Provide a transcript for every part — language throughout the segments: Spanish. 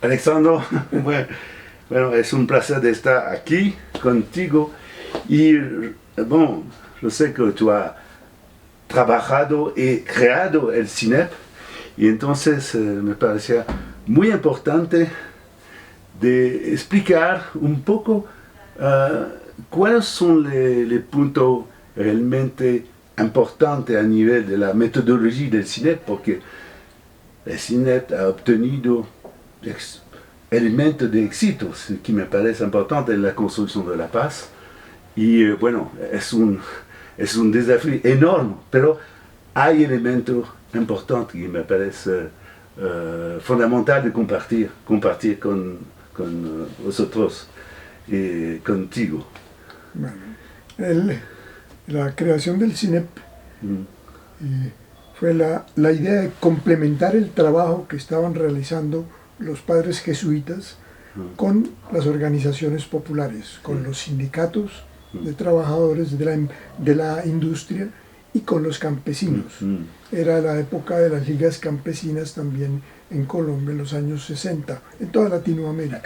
Alexandre, bueno, es un placer de estar aquí contigo y bueno, yo sé que tú has trabajado y creado el CINEP y entonces me parecía muy importante de explicar un poco cuáles son los puntos realmente importantes a nivel de la metodología del CINEP, porque el CINEP ha obtenido elementos de éxito que me parece importante en la construcción de la paz y bueno, es un desafío enorme, pero hay elementos importantes que me parece fundamental de compartir con vosotros y contigo. Bueno, la creación del CINEP fue la idea de complementar el trabajo que estaban realizando los padres jesuitas con las organizaciones populares, con los sindicatos de trabajadores de la industria y con los campesinos. Era la época de las ligas campesinas también en Colombia, en los años 60, en toda Latinoamérica.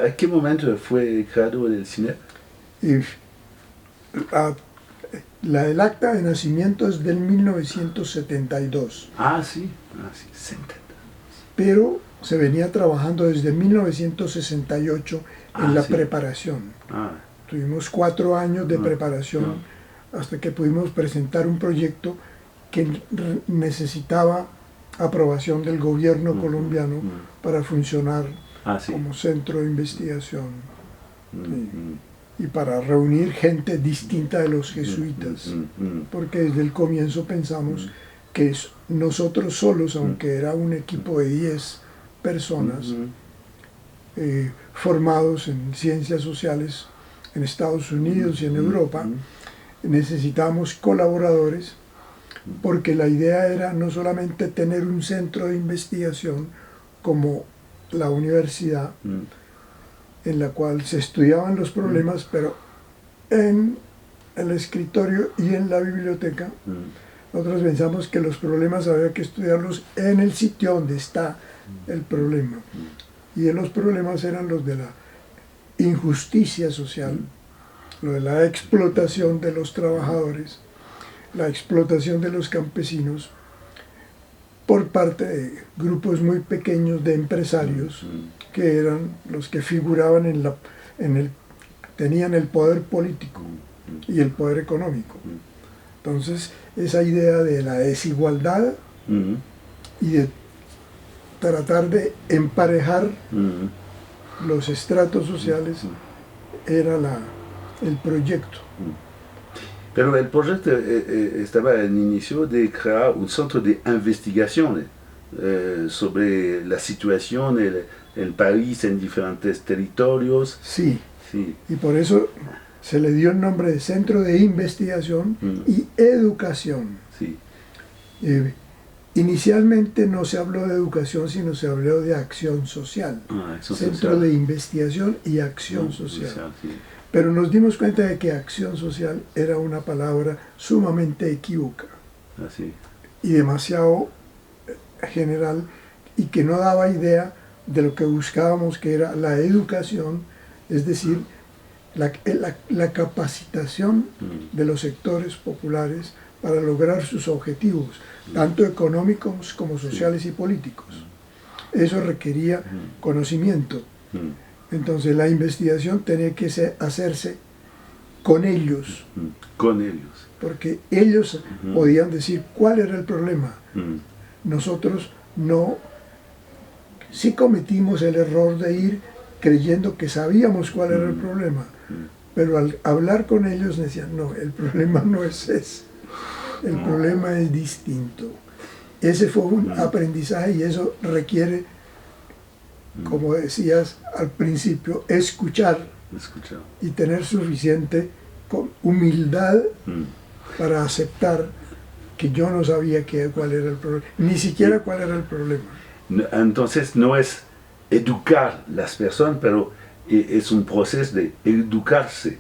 ¿A qué momento fue creado el CINEP? El acta de nacimiento es del 1972. Sí, 70. Pero se venía trabajando desde 1968 en la preparación. Tuvimos 4 años de preparación hasta que pudimos presentar un proyecto que necesitaba aprobación del gobierno colombiano para funcionar como centro de investigación y para reunir gente distinta de los jesuitas, porque desde el comienzo pensamos que nosotros solos, aunque era un equipo de 10 personas formados en ciencias sociales en Estados Unidos y en Europa, necesitábamos colaboradores, porque la idea era no solamente tener un centro de investigación como la universidad, en la cual se estudiaban los problemas, pero en el escritorio y en la biblioteca, nosotros pensamos que los problemas había que estudiarlos en el sitio donde está el problema. Y los problemas eran los de la injusticia social, lo de la explotación de los trabajadores, la explotación de los campesinos por parte de grupos muy pequeños de empresarios que eran los que figuraban tenían el poder político y el poder económico. Entonces, esa idea de la desigualdad y de tratar de emparejar los estratos sociales era el proyecto. Pero el proyecto estaba en inicio de crear un centro de investigación sobre la situación del país en diferentes territorios. Sí, y por eso se le dio el nombre de Centro de Investigación y Educación. Inicialmente no se habló de educación, sino se habló de acción social. Centro de Investigación y Acción Social. Pero nos dimos cuenta de que acción social era una palabra sumamente equívoca y demasiado general, y que no daba idea de lo que buscábamos, que era la educación, es decir, la capacitación de los sectores populares para lograr sus objetivos, tanto económicos como sociales y políticos. Eso requería conocimiento. Entonces la investigación tenía que hacerse con ellos. Porque ellos podían decir cuál era el problema. Nosotros sí cometimos el error de ir creyendo que sabíamos cuál era el problema, pero al hablar con ellos decían, no, el problema no es ese, el problema es distinto. Ese fue un aprendizaje, y eso requiere, como decías al principio, escuchar y tener suficiente humildad para aceptar que yo no sabía cuál era el problema, ni siquiera cuál era el problema. Entonces no es educar las personas, pero es un proceso de educarse,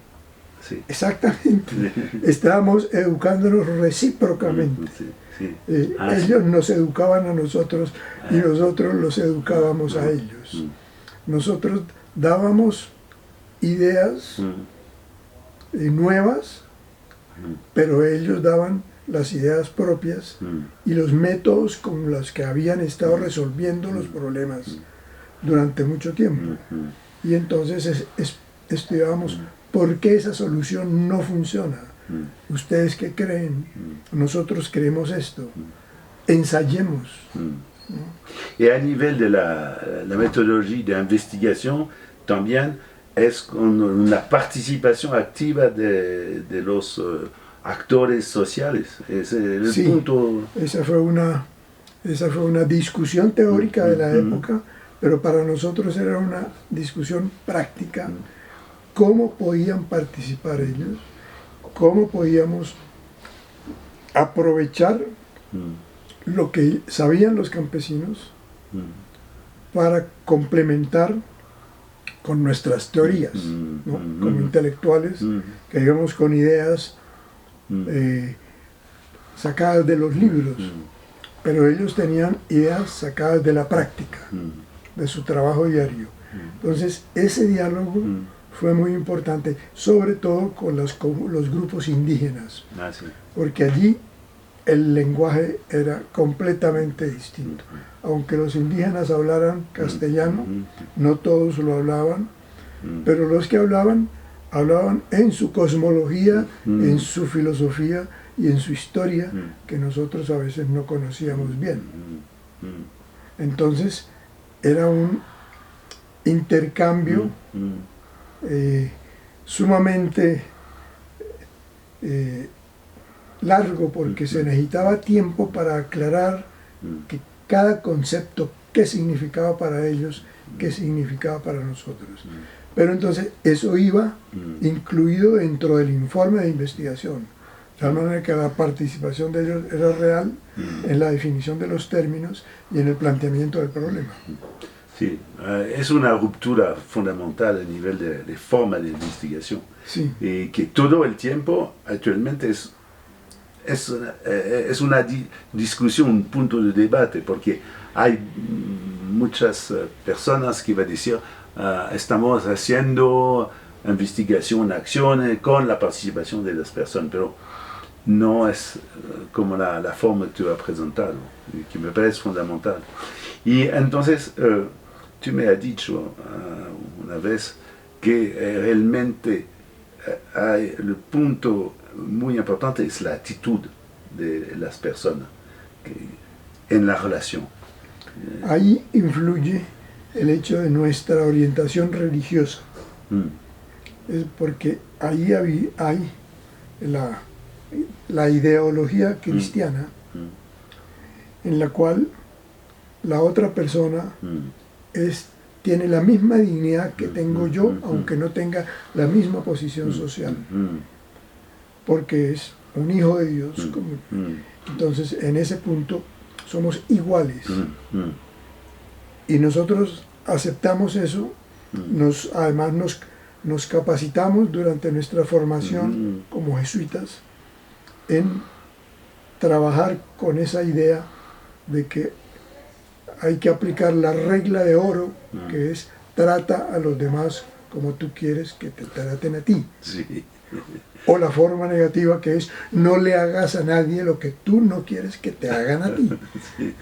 sí. Exactamente. Estábamos educándonos recíprocamente. Sí, sí. Ellos nos educaban a nosotros y nosotros los educábamos a ellos. Nosotros dábamos ideas nuevas, pero ellos daban las ideas propias y los métodos con los que habían estado resolviendo los problemas durante mucho tiempo. Y entonces estudiábamos por qué esa solución no funciona. ¿Ustedes qué creen? Nosotros creemos esto. Ensayemos. Y a nivel de la metodología de investigación, también es con una participación activa de los actores sociales. El sí, punto. Esa fue una discusión teórica de la época, pero para nosotros era una discusión práctica. ¿Cómo podían participar ellos? ¿Cómo podíamos aprovechar lo que sabían los campesinos para complementar con nuestras teorías, ¿no? Como intelectuales, que digamos con ideas sacadas de los libros, pero ellos tenían ideas sacadas de la práctica, de su trabajo diario. Entonces, ese diálogo fue muy importante, sobre todo con los grupos indígenas, porque allí el lenguaje era completamente distinto. Aunque los indígenas hablaran castellano, no todos lo hablaban, pero los que hablaban en su cosmología, en su filosofía y en su historia, que nosotros a veces no conocíamos bien. Entonces, era un intercambio sumamente largo, porque se necesitaba tiempo para aclarar que cada concepto, qué significaba para ellos, qué significaba para nosotros. Pero entonces eso iba incluido dentro del informe de investigación, de tal manera que la participación de ellos era real en la definición de los términos y en el planteamiento del problema. Sí, es una ruptura fundamental a nivel de forma de investigación. Sí. Y que todo el tiempo actualmente es una discusión, un punto de debate, porque hay muchas personas que van a decir estamos haciendo investigación, acciones con la participación de las personas, pero no es como la forma que tú has presentado, que me parece fundamental. Y entonces tú me has dicho una vez que realmente hay el punto muy importante es la actitud de las personas en la relación. Ahí influye el hecho de nuestra orientación religiosa, es porque ahí hay la ideología cristiana en la cual la otra persona tiene la misma dignidad que tengo yo, aunque no tenga la misma posición social, porque es un hijo de Dios. Entonces, en ese punto somos iguales. Y nosotros aceptamos eso, además nos capacitamos durante nuestra formación como jesuitas en trabajar con esa idea de que hay que aplicar la regla de oro, que es trata a los demás como tú quieres que te traten a ti. Sí. O la forma negativa, que es no le hagas a nadie lo que tú no quieres que te hagan a ti. Sí.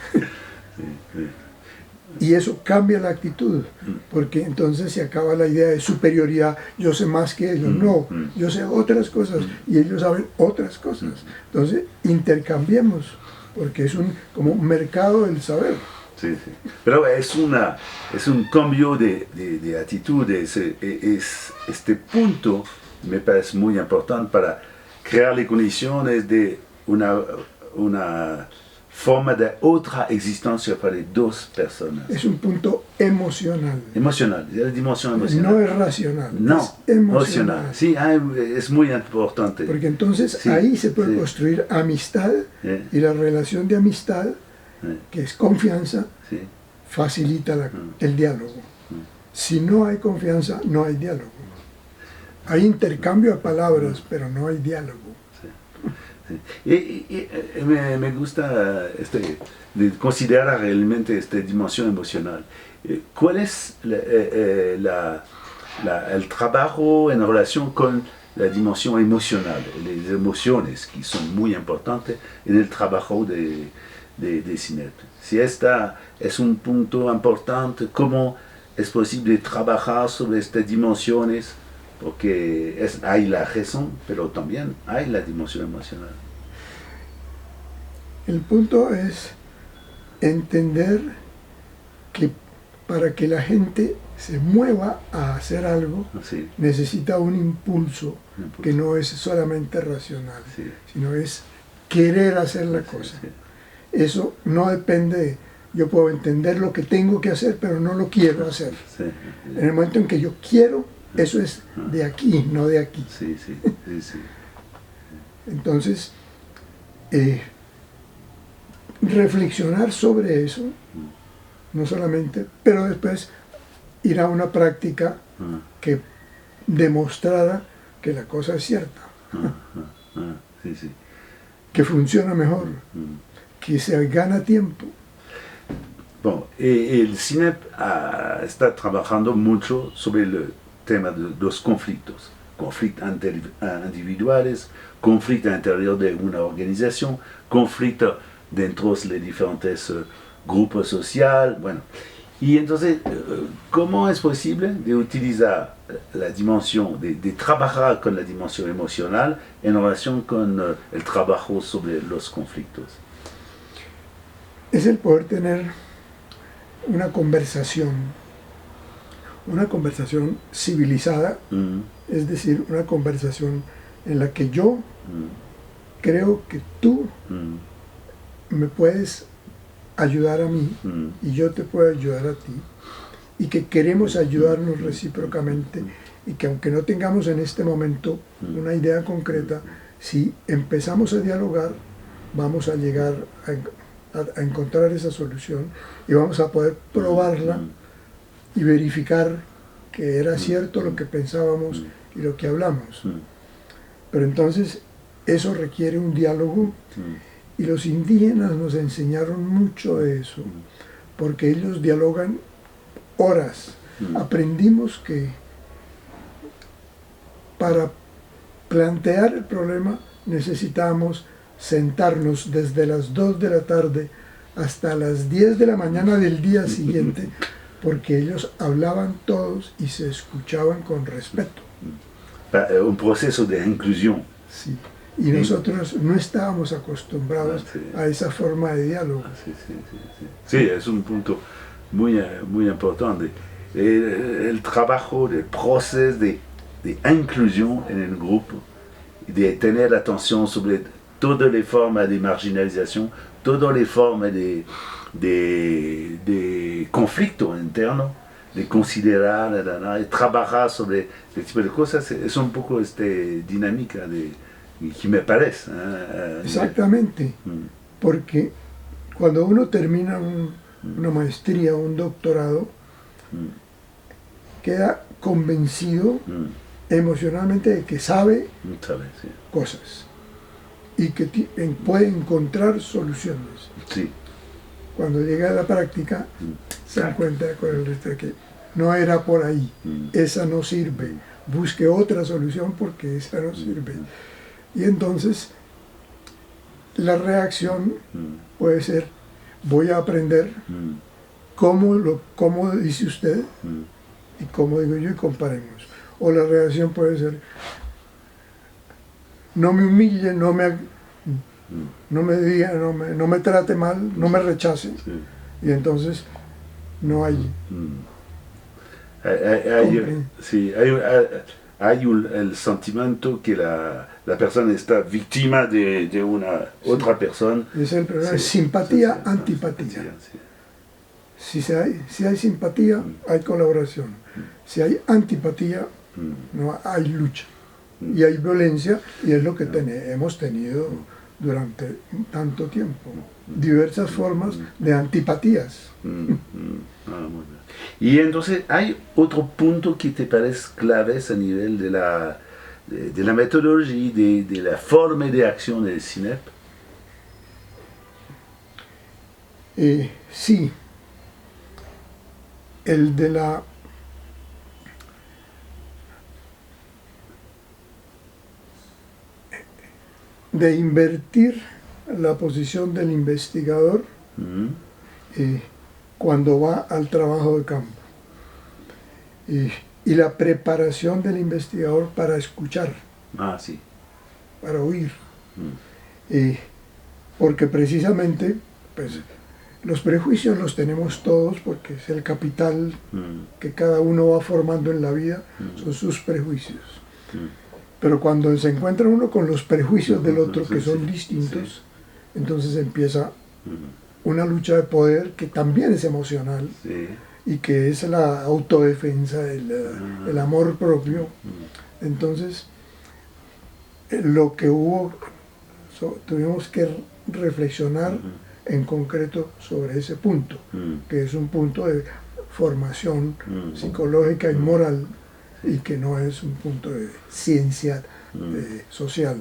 Y eso cambia la actitud, porque entonces se acaba la idea de superioridad, yo sé más que ellos. No, yo sé otras cosas y ellos saben otras cosas. Entonces intercambiemos, porque es como un mercado del saber. Sí, sí. Pero es un cambio de actitud. Este punto me parece muy importante para crear las condiciones de una forma de otra existencia para dos personas. Es un punto emocional. Emocional, es la dimensión emocional. No es racional, no, es emocional. Sí, es muy importante. Porque entonces ahí se puede construir amistad, y la relación de amistad, que es confianza, facilita el diálogo. Si no hay confianza, no hay diálogo. Hay intercambio de palabras, pero no hay diálogo. Sí, sí. Me gusta de considerar realmente esta dimensión emocional. ¿Cuál es el trabajo en relación con la dimensión emocional, las emociones que son muy importantes en el trabajo de CINEP? Si esta es un punto importante, ¿cómo es posible trabajar sobre estas dimensiones? Porque hay la razón, pero también hay la dimensión emocional. El punto es entender que para que la gente se mueva a hacer algo, sí, necesita un impulso que no es solamente racional, sí, sino es querer hacer la cosa. Sí. Eso no depende, yo puedo entender lo que tengo que hacer, pero no lo quiero hacer. Sí. En el momento en que yo quiero, eso es de aquí, no de aquí. Sí, sí, sí, sí. Entonces, reflexionar sobre eso, no solamente, pero después ir a una práctica que demostrara que la cosa es cierta, sí, sí, que funciona mejor, que se gana tiempo. Bon, el CINEP está trabajando mucho sobre el tema de los conflictos individuales, conflictos interior de una organización, conflictos dentro de diferentes grupos sociales, bueno. Y entonces, ¿cómo es posible de utilizar la dimensión, de trabajar con la dimensión emocional en relación con el trabajo sobre los conflictos? Es el poder tener una conversación civilizada, es decir, una conversación en la que yo creo que tú me puedes ayudar a mí y yo te puedo ayudar a ti, y que queremos ayudarnos recíprocamente, y que aunque no tengamos en este momento una idea concreta, si empezamos a dialogar vamos a llegar a encontrar esa solución y vamos a poder probarla y verificar que era cierto lo que pensábamos y lo que hablamos. Pero entonces eso requiere un diálogo. Y los indígenas nos enseñaron mucho de eso, porque ellos dialogan horas. Aprendimos que para plantear el problema necesitábamos sentarnos desde las 2 de la tarde hasta las 10 de la mañana del día siguiente, porque ellos hablaban todos y se escuchaban con respeto. Un proceso de inclusión. Sí. Y nosotros no estábamos acostumbrados a esa forma de diálogo. Sí, es un punto muy importante. El trabajo, el proceso de inclusión en el grupo, de tener atención sobre todas las formas de marginalización, todas las formas de conflicto interno, de considerar, de trabajar sobre este tipo de cosas, es un poco dinámica que me parece. Exactamente, porque cuando uno termina una maestría o un doctorado, queda convencido emocionalmente de que sabe cosas y que puede encontrar soluciones. Sí. Cuando llega a la práctica, se encuentra con el resto de que no era por ahí, esa no sirve, busque otra solución porque esa no sirve. Y entonces la reacción puede ser: voy a aprender cómo dice usted y cómo digo yo, y comparemos. O la reacción puede ser: no me humille, no me diga, no me trate mal, no me rechace. Sí. Y entonces no hay... Hay el sentimiento que la persona está víctima de una otra persona. Es el problema, simpatía, antipatía. Si hay simpatía, hay colaboración. Si hay antipatía, no hay lucha. Y hay violencia, y es lo que hemos tenido durante tanto tiempo. Diversas formas de antipatías. Y entonces, ¿hay otro punto que te parece clave a nivel de la metodología, de la forma de acción del CINEP? Sí, el de invertir la posición del investigador cuando va al trabajo de campo y la preparación del investigador para escuchar, Sí. para oír, porque precisamente pues, los prejuicios los tenemos todos porque es el capital que cada uno va formando en la vida, son sus prejuicios. Pero cuando se encuentra uno con los prejuicios del otro, que son distintos, entonces empieza una lucha de poder que también es emocional y que es la autodefensa, el amor propio. Entonces, lo que tuvimos que reflexionar en concreto sobre ese punto, que es un punto de formación psicológica y moral, y que no es un punto de ciencia social.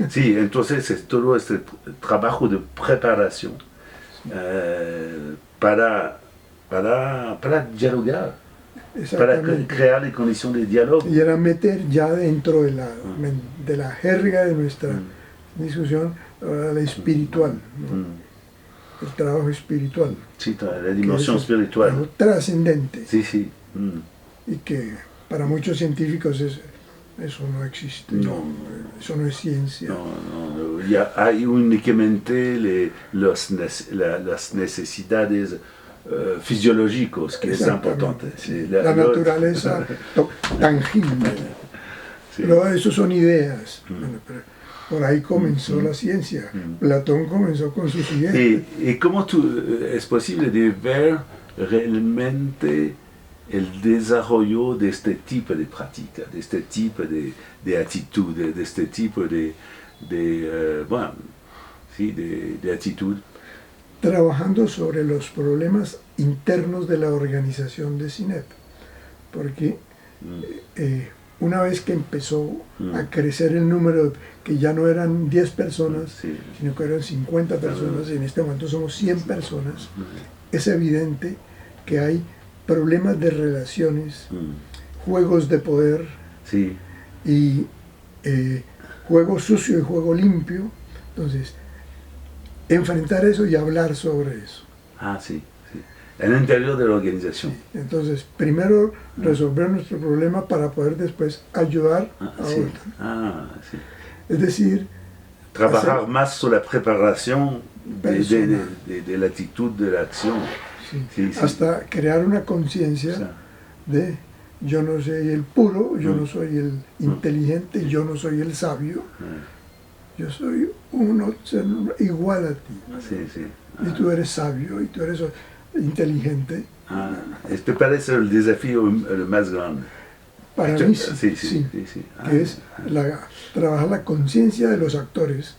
Sí, entonces es todo este trabajo de preparación para dialogar, para crear las condiciones de diálogo. Y era meter ya dentro de la jerga de nuestra discusión la espiritual, ¿no? El trabajo espiritual. Sí, la dimensión espiritual. Algo trascendente. Sí, sí. Y que para muchos científicos eso no existe, eso no es ciencia. No, ya hay únicamente las necesidades fisiológicas que es importante. Sí. La naturaleza tangible. Sí. Luego eso son ideas. Bueno, pero por ahí comenzó la ciencia. Platón comenzó con sus ideas. ¿Y cómo es posible de ver realmente el desarrollo de este tipo de práctica, de este tipo de actitud, de este tipo de actitud? Trabajando sobre los problemas internos de la organización de CINEP, porque una vez que empezó a crecer el número, que ya no eran 10 personas, sino que eran 50 personas, y en este momento somos 100 personas, es evidente que hay problemas de relaciones, juegos de poder, y juego sucio y juego limpio. Entonces, enfrentar eso y hablar sobre eso. Sí. En el interior de la organización. Sí. Entonces, primero resolver nuestro problema para poder después ayudar a otros. Es decir, trabajar más sobre la preparación de la actitud, de la acción. Sí. Hasta crear una conciencia de yo no soy el puro, yo no soy el inteligente, yo no soy el sabio, yo soy uno igual a ti. Y tú eres sabio y tú eres inteligente. Este parece el desafío más grande. Para mí sí. Que es trabajar la conciencia de los actores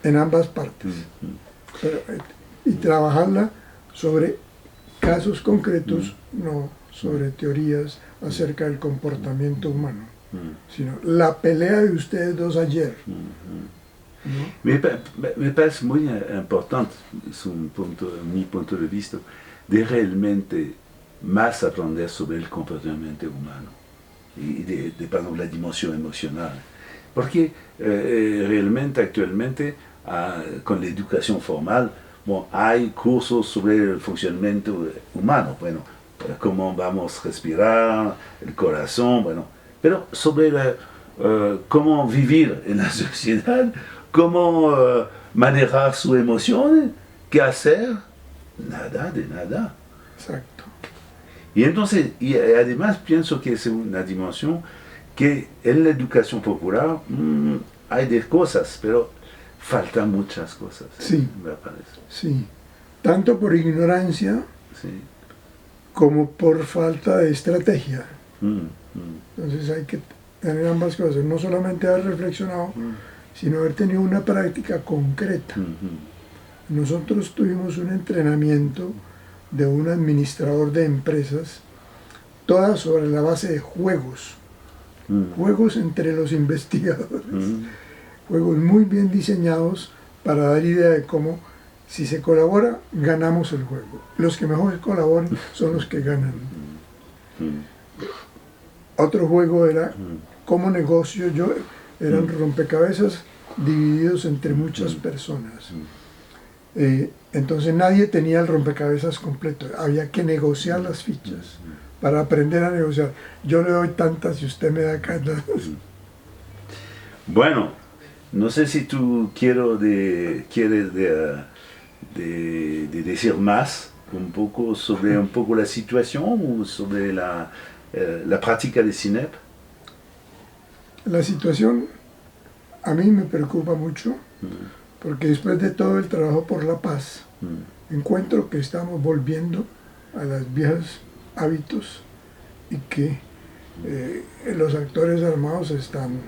en ambas partes. Y trabajarla sobre casos concretos, no sobre teorías acerca del comportamiento humano, sino la pelea de ustedes dos ayer. Me parece muy importante, es mi punto de vista, de realmente más aprender sobre el comportamiento humano y de la dimensión emocional. Porque realmente actualmente con la educación formal hay cursos sobre el funcionamiento humano, cómo vamos a respirar, el corazón, pero sobre cómo vivir en la sociedad, cómo manejar sus emociones, qué hacer, nada de nada. Exacto. Y entonces, y además pienso que es una dimensión que en la educación popular hay de cosas, pero faltan muchas cosas, me parece. Sí, tanto por ignorancia como por falta de estrategia. Entonces hay que tener ambas cosas, no solamente haber reflexionado, sino haber tenido una práctica concreta. Nosotros tuvimos un entrenamiento de un administrador de empresas, todas sobre la base de juegos, juegos entre los investigadores, juegos muy bien diseñados para dar idea de cómo, si se colabora, ganamos el juego. Los que mejor colaboren son los que ganan. Otro juego era cómo negocio yo, eran rompecabezas divididos entre muchas personas. Entonces nadie tenía el rompecabezas completo, había que negociar las fichas para aprender a negociar. Yo le doy tantas y usted me da tantas. Bueno, no sé si tú quieres decir más un poco sobre la situación o sobre la práctica de CINEP. La situación a mí me preocupa mucho porque después de todo el trabajo por la paz encuentro que estamos volviendo a los viejos hábitos y que los actores armados están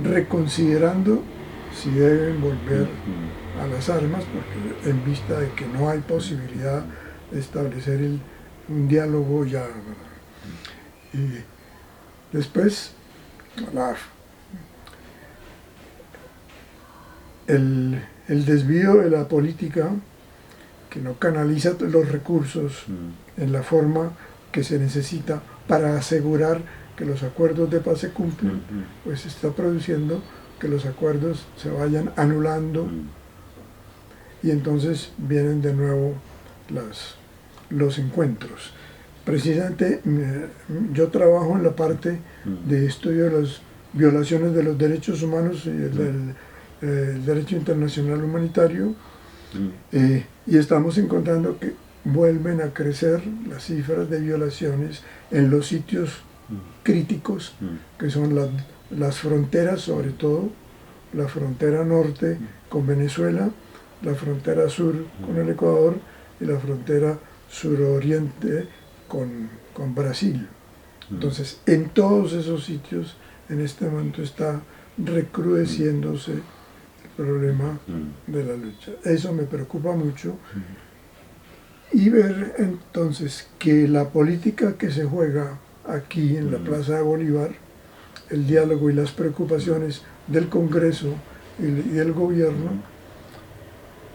reconsiderando si deben volver a las armas, porque en vista de que no hay posibilidad de establecer un diálogo ya. Y después el desvío de la política que no canaliza los recursos en la forma que se necesita para asegurar que los acuerdos de paz se cumplen, pues está produciendo que los acuerdos se vayan anulando y entonces vienen de nuevo los encuentros. Precisamente yo trabajo en la parte de estudio de las violaciones de los derechos humanos y el derecho internacional humanitario y estamos encontrando que vuelven a crecer las cifras de violaciones en los sitios críticos que son las fronteras, sobre todo la frontera norte con Venezuela, la frontera sur con el Ecuador y la frontera suroriente con Brasil. Entonces, en todos esos sitios, en este momento está recrudeciéndose el problema de la lucha. Eso me preocupa mucho. Y ver entonces que la política que se juega aquí en la Plaza de Bolívar, el diálogo y las preocupaciones del Congreso y del gobierno,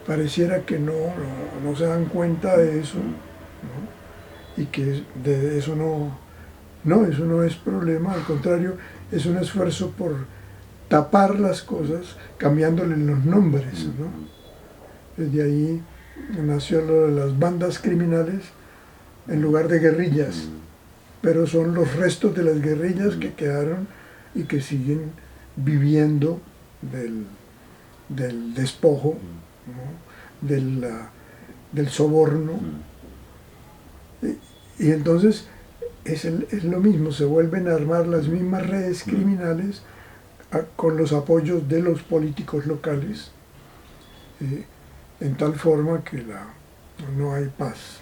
pareciera que no se dan cuenta de eso, ¿no? Y que de eso eso no es problema, al contrario, es un esfuerzo por tapar las cosas cambiándole los nombres, ¿no? Desde ahí nació lo de las bandas criminales en lugar de guerrillas, pero son los restos de las guerrillas que quedaron y que siguen viviendo del despojo, ¿no? del soborno. Y entonces es lo mismo, se vuelven a armar las mismas redes criminales con los apoyos de los políticos locales, en tal forma que no hay paz.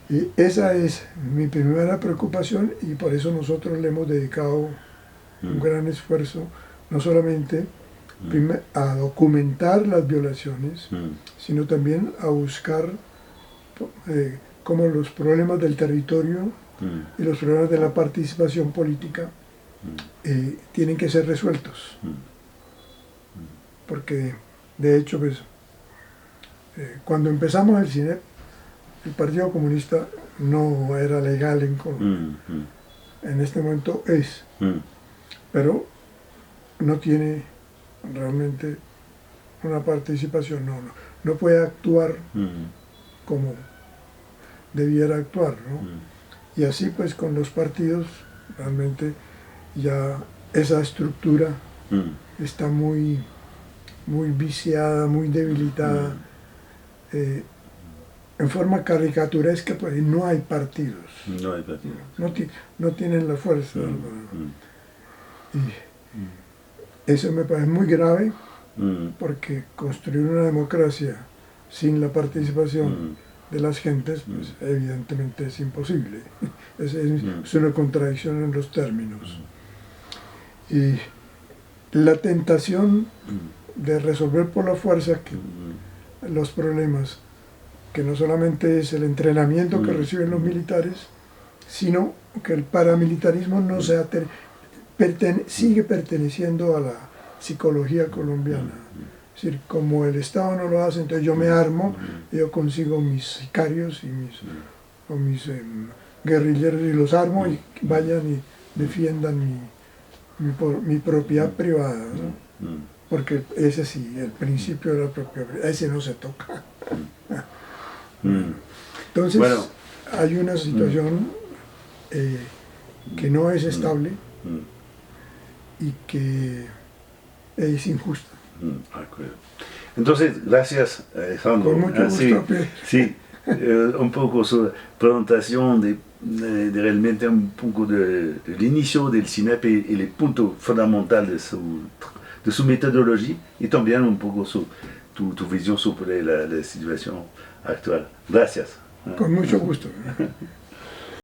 Y esa es mi primera preocupación y por eso nosotros le hemos dedicado un gran esfuerzo, no solamente a documentar las violaciones, sino también a buscar cómo los problemas del territorio y los problemas de la participación política tienen que ser resueltos. Porque, de hecho, pues, cuando empezamos el CINEP, el Partido Comunista no era legal en Colombia. En este momento es, pero no tiene realmente una participación, no puede actuar como debiera actuar, ¿no? Y así pues con los partidos realmente ya esa estructura está muy viciada, muy debilitada, en forma caricaturesca, pues no hay partidos. No hay partidos. No tienen la fuerza. Y eso me parece muy grave, porque construir una democracia sin la participación de las gentes, pues evidentemente es imposible. Es una contradicción en los términos. Y la tentación de resolver por la fuerza, que los problemas, que no solamente es el entrenamiento que reciben los militares, sino que el paramilitarismo no sigue perteneciendo a la psicología colombiana. Es decir, como el Estado no lo hace, entonces yo me armo, yo consigo mis sicarios y mis guerrilleros y los armo y vayan y defiendan mi propiedad privada, ¿no? Porque ese sí, el principio de la propiedad, ese no se toca. Entonces, bueno, hay una situación que no es estable y que es injusta. Entonces, gracias, Alejandro. Con mucho gusto. Sí, un poco su presentación de realmente un poco del inicio del CINEP y el punto fundamental de su metodología y también un poco tu visión sobre la situación actual. Gracias. Con mucho gusto.